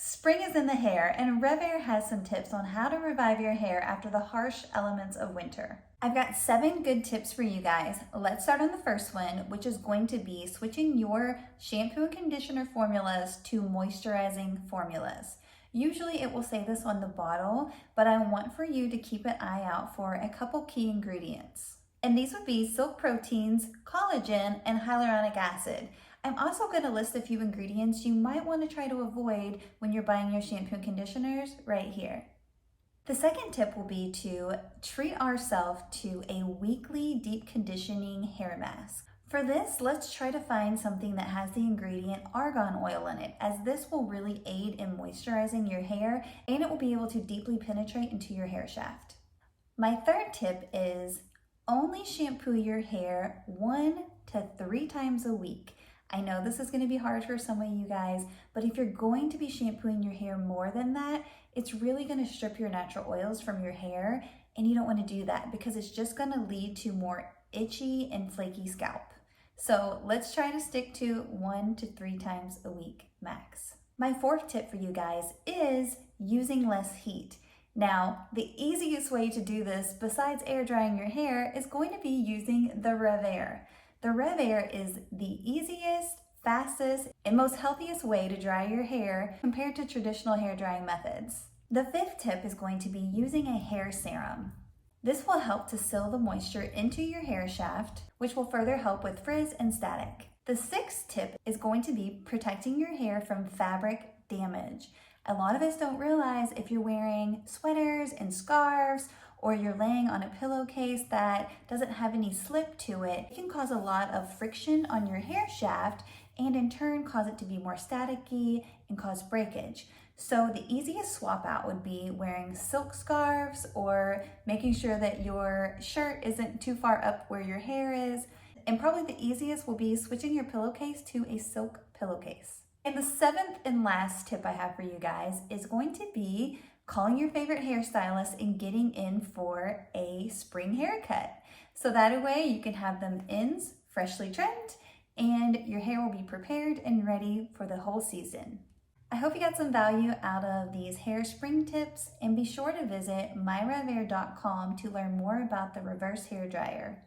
Spring is in the hair, and RevAir has some tips on how to revive your hair after the harsh elements of winter. I've got 7 good tips for you guys. Let's start on the first one, which is going to be switching your shampoo and conditioner formulas to moisturizing formulas. Usually it will say this on the bottle, but I want for you to keep an eye out for a couple key ingredients. And these would be silk proteins, collagen, and hyaluronic acid. I'm also going to list a few ingredients you might want to try to avoid when you're buying your shampoo and conditioners right here. The second tip will be to treat ourselves to a weekly deep conditioning hair mask. For this, let's try to find something that has the ingredient argan oil in it, as this will really aid in moisturizing your hair and it will be able to deeply penetrate into your hair shaft. My third tip is only shampoo your hair 1 to 3 times a week. I know this is going to be hard for some of you guys, but if you're going to be shampooing your hair more than that, it's really going to strip your natural oils from your hair, and you don't want to do that because it's just going to lead to more itchy and flaky scalp. So let's try to stick to 1 to 3 times a week max. My fourth tip for you guys is using less heat. Now, the easiest way to do this besides air drying your hair is going to be using the RevAir. The RevAir is the easiest, fastest, and most healthiest way to dry your hair compared to traditional hair drying methods. The fifth tip is going to be using a hair serum. This will help to seal the moisture into your hair shaft, which will further help with frizz and static. The sixth tip is going to be protecting your hair from fabric damage. A lot of us don't realize if you're wearing sweaters and scarves or you're laying on a pillowcase that doesn't have any slip to it, it can cause a lot of friction on your hair shaft and in turn cause it to be more staticky and cause breakage. So the easiest swap out would be wearing silk scarves or making sure that your shirt isn't too far up where your hair is. And probably the easiest will be switching your pillowcase to a silk pillowcase. And the 7th and last tip I have for you guys is going to be calling your favorite hairstylist and getting in for a spring haircut. So that way you can have them ends freshly trimmed and your hair will be prepared and ready for the whole season. I hope you got some value out of these hair spring tips, and be sure to visit myrevair.com to learn more about the reverse hair dryer.